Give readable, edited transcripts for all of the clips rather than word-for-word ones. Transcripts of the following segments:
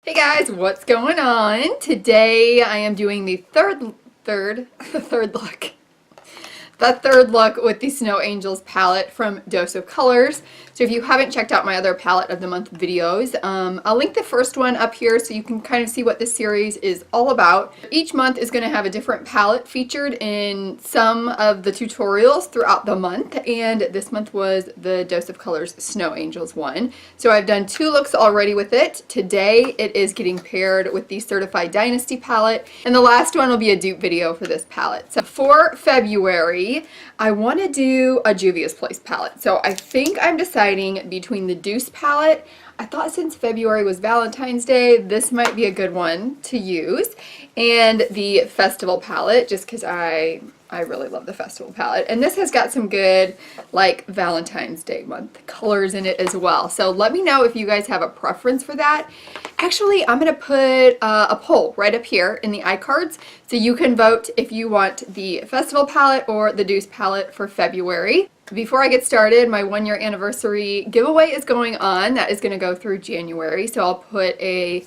Hey guys, what's going on? Today I am doing the third look. The third look with the Snow Angels palette from Dose of Colors. So if you haven't checked out my other palette of the month videos, I'll link the first one up here so you can kind of see what this series is all about. Each month is going to have a different palette featured in some of the tutorials throughout the month, and this month was the Dose of Colors Snow Angels one. So I've done 2 looks already with it. Today it is getting paired with the Certifeye Dynasty palette, and the last one will be a dupe video for this palette. So for February, I want to do a Juvia's Place palette. So I think I'm deciding between the Deuce palette. I thought since February was Valentine's Day, this might be a good one to use. And the Festival palette, just because I really love the Festival palette. And this has got some good, like, Valentine's Day month colors in it as well. So let me know if you guys have a preference for that. Actually, I'm going to put a poll right up here in the iCards, so you can vote if you want the Festival palette or the Deuce palette for February. Before I get started, my 1-year anniversary giveaway is going on. That is going to go through January, so I'll put a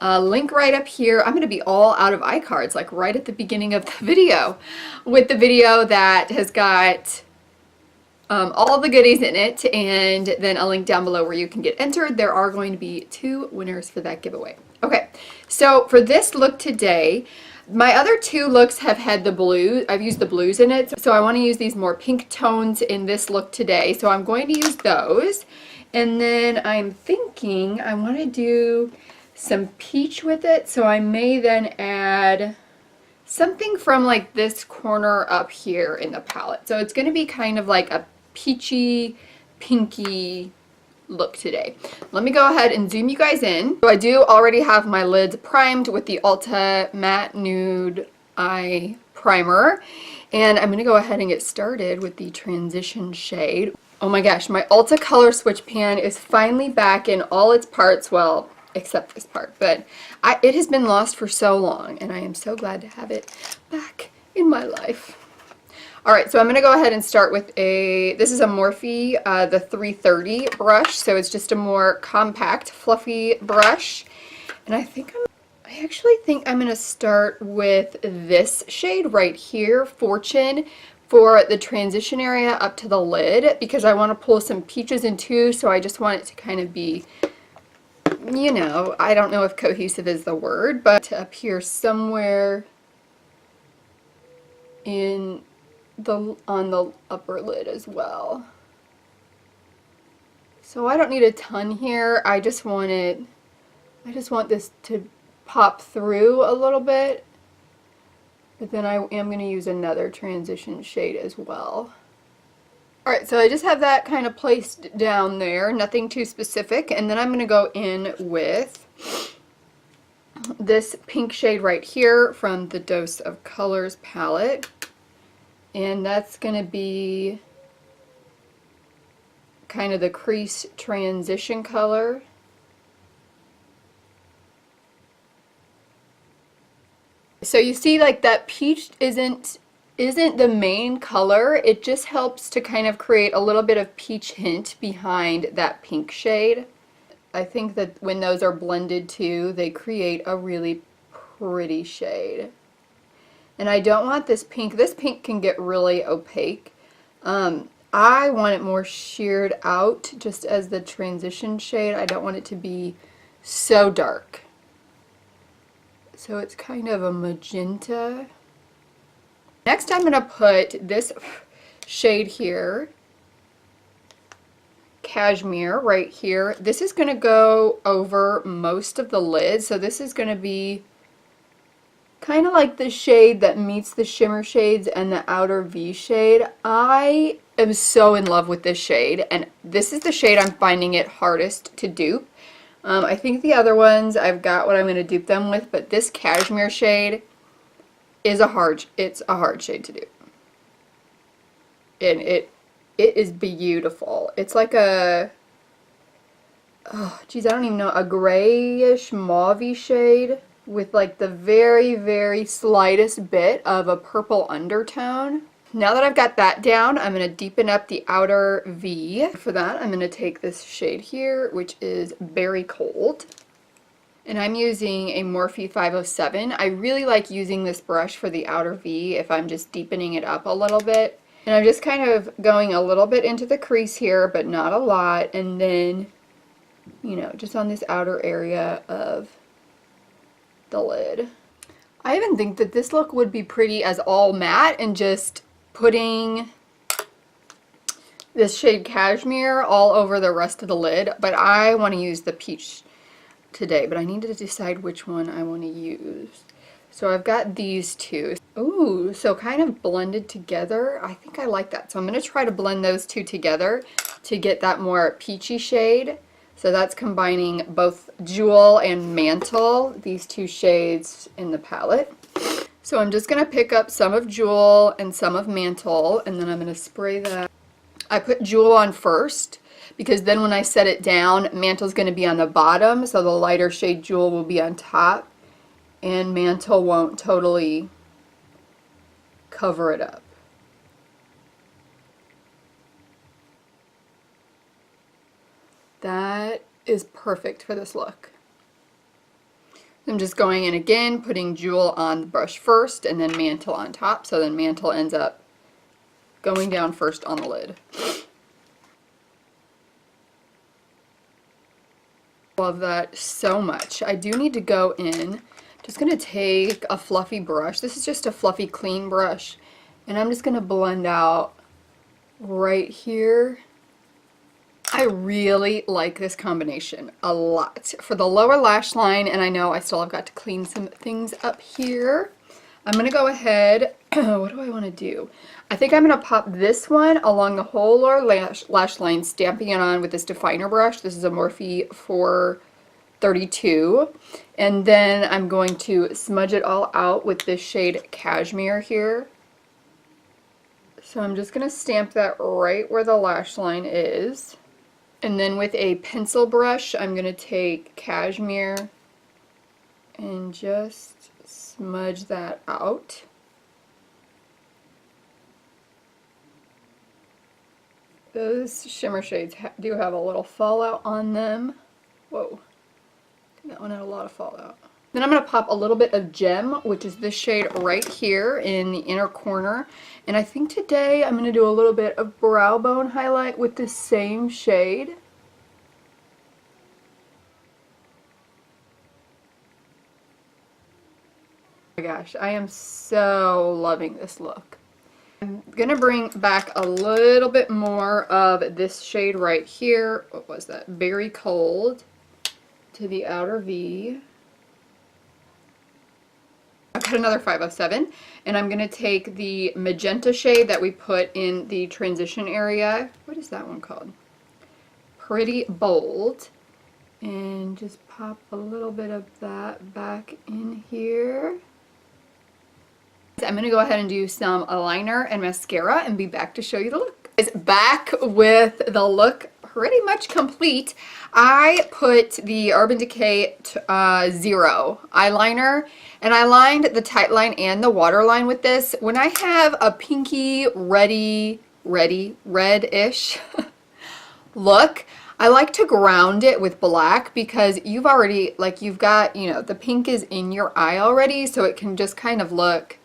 link right up here. I'm going to be all out of iCards, like right at the beginning of the video, with the video that has got all the goodies in it, and then a link down below where you can get entered. There are going to be 2 winners for that giveaway. Okay, so for this look today, my other 2 looks have had the blue. I've used the blues in it, so I want to use these more pink tones in this look today. So I'm going to use those, and then I'm thinking I want to do some peach with it, so I may then add something from like this corner up here in the palette. So it's going to be kind of like a peachy, pinky look today. Let me go ahead and zoom you guys in. So I do already have my lids primed with the Ulta Matte Nude Eye Primer, and I'm going to go ahead and get started with the transition shade. Oh my gosh, my Ulta Color Switch pan is finally back in all its parts, well, except this part, but it has been lost for so long, and I am so glad to have it back in my life. Alright, so I'm going to go ahead and start with this is a Morphe, the 330 brush, so it's just a more compact, fluffy brush, and I actually think I'm going to start with this shade right here, Fortune, for the transition area up to the lid, because I want to pull some peaches in too, so I just want it to kind of be, you know, I don't know if cohesive is the word, but to appear somewhere on the upper lid as well. So I don't need a ton here. I just want this to pop through a little bit, but then I am going to use another transition shade as well. Alright, so I just have that kind of placed down there, nothing too specific, and then I'm going to go in with this pink shade right here from the Dose of Colors palette, and that's going to be kind of the crease transition color. So you see, like, that peach isn't the main color, it just helps to kind of create a little bit of peach hint behind that pink shade. I think that when those are blended too, they create a really pretty shade. And I don't want this pink can get really opaque. I want it more sheared out just as the transition shade. I don't want it to be so dark. So it's kind of a magenta. Next, I'm going to put this shade here, Cashmere, right here. This is going to go over most of the lid, so this is going to be kind of like the shade that meets the shimmer shades and the outer V shade. I am so in love with this shade, and this is the shade I'm finding it hardest to dupe. I think the other ones, I've got what I'm going to dupe them with, but this Cashmere shade is it's a hard shade to do, and it is beautiful. It's like a, oh geez, I don't even know, a grayish mauvey shade with like the very, very slightest bit of a purple undertone. Now that I've got that down, I'm going to deepen up the outer V. For that, I'm going to take this shade here, which is Berry Cold, And I'm using a Morphe 507. I really like using this brush for the outer V if I'm just deepening it up a little bit. And I'm just kind of going a little bit into the crease here, but not a lot. And then, you know, just on this outer area of the lid. I even think that this look would be pretty as all matte and just putting this shade Cashmere all over the rest of the lid. But I want to use the peach today, but I need to decide which one I want to use. So I've got these two. Ooh, so kind of blended together. I think I like that. So I'm going to try to blend those two together to get that more peachy shade. So that's combining both Jewel and Mantle, these two shades in the palette. So I'm just going to pick up some of Jewel and some of Mantle, and then I'm going to spray that. I put Jewel on first, because then when I set it down, Mantle's going to be on the bottom, so the lighter shade Jewel will be on top, and Mantle won't totally cover it up. That is perfect for this look. I'm just going in again, putting Jewel on the brush first, and then Mantle on top, so then Mantle ends up going down first on the lid. Love that so much. I do need to go in. Just going to take a fluffy brush. This is just a fluffy clean brush. And I'm just going to blend out right here. I really like this combination a lot. For the lower lash line, and I know I still have got to clean some things up here, I'm going to go ahead, what do I want to do? I think I'm going to pop this one along the whole lower lash line, stamping it on with this definer brush. This is a Morphe 432. And then I'm going to smudge it all out with this shade Cashmere here. So I'm just going to stamp that right where the lash line is. And then with a pencil brush, I'm going to take Cashmere and just smudge that out. Those shimmer shades do have a little fallout on them. Whoa, that one had a lot of fallout. Then I'm going to pop a little bit of Gem, which is this shade right here in the inner corner. And I think today I'm going to do a little bit of brow bone highlight with the same shade. Oh my gosh, I am so loving this look. I'm going to bring back a little bit more of this shade right here. What was that? Very Cold to the outer V. I've got another 507, and I'm going to take the magenta shade that we put in the transition area. What is that one called? Pretty Bold. And just pop a little bit of that back in here. I'm going to go ahead and do some eyeliner and mascara and be back to show you the look. It's back with the look pretty much complete. I put the Urban Decay 0 eyeliner, and I lined the tight line and the waterline with this. When I have a pinky, reddish look, I like to ground it with black because you've got, you know, the pink is in your eye already, so it can just kind of look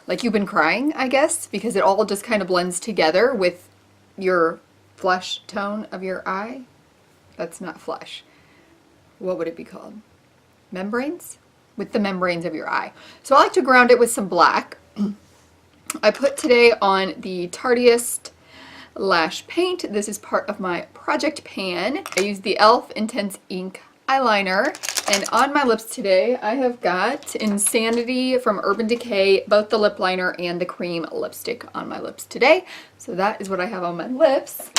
like you've been crying, I guess, because it all just kind of blends together with your flesh tone of your eye. That's not flesh. What would it be called? Membranes? With the membranes of your eye. So I like to ground it with some black. I put today on the Tarteist Lash Paint. This is part of my project pan. I used the e.l.f. Intense Ink eyeliner, and on my lips today I have got Insanity from Urban Decay, both the lip liner and the cream lipstick on my lips today. So that is what I have on my lips.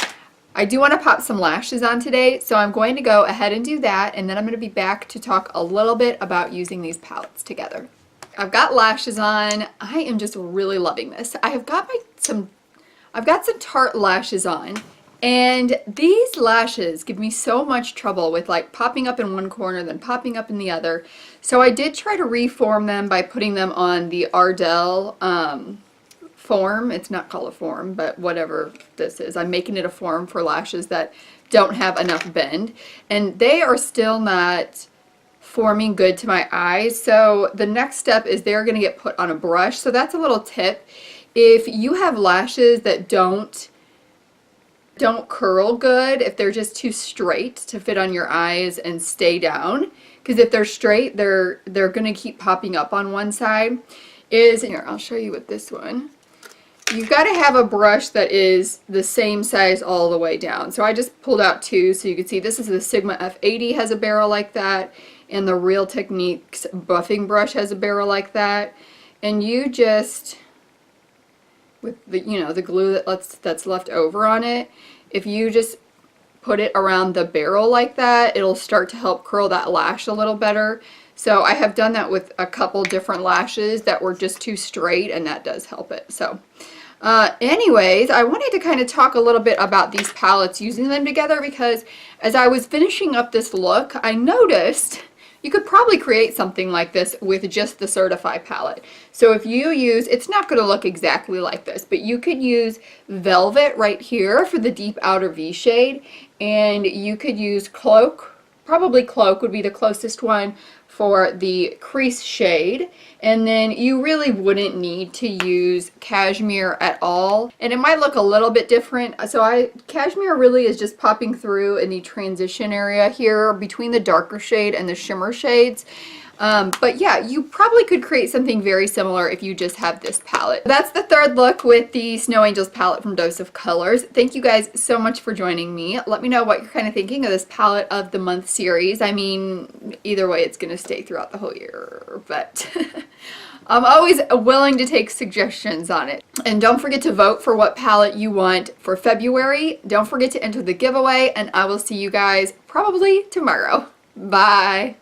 I do want to pop some lashes on today, so I'm going to go ahead and do that, and then I'm going to be back to talk a little bit about using these palettes together. I've got lashes on. I am just really loving this. I've got some Tarte lashes on, and these lashes give me so much trouble with like popping up in one corner then popping up in the other. So I did try to reform them by putting them on the Ardell form. It's not called a form, but whatever this is. I'm making it a form for lashes that don't have enough bend, and they are still not forming good to my eyes. So the next step is they're going to get put on a brush. So that's a little tip. If you have lashes that don't curl good, if they're just too straight to fit on your eyes and stay down, because if they're straight, they're going to keep popping up on one side, is here, I'll show you with this one. You've got to have a brush that is the same size all the way down. So I just pulled out two so you can see this is the Sigma F80 has a barrel like that, and the Real Techniques buffing brush has a barrel like that. And you just, with the, you know, the glue that's left over on it, if you just put it around the barrel like that, it'll start to help curl that lash a little better. So I have done that with a couple different lashes that were just too straight, and that does help it. So anyways, I wanted to kind of talk a little bit about these palettes, using them together, because as I was finishing up this look, I noticed you could probably create something like this with just the Certifeye palette. So if you use, it's not going to look exactly like this, but you could use Velvet right here for the deep outer V shade, and you could use Cloak, probably Cloak would be the closest one, for the crease shade, and then you really wouldn't need to use Cashmere at all, and it might look a little bit different. So Cashmere really is just popping through in the transition area here between the darker shade and the shimmer shades. But yeah, you probably could create something very similar if you just have this palette. That's the third look with the Snow Angels palette from Dose of Colors. Thank you guys so much for joining me. Let me know what you're kind of thinking of this palette of the month series. I mean, either way, it's going to stay throughout the whole year, but I'm always willing to take suggestions on it. And don't forget to vote for what palette you want for February. Don't forget to enter the giveaway, and I will see you guys probably tomorrow. Bye.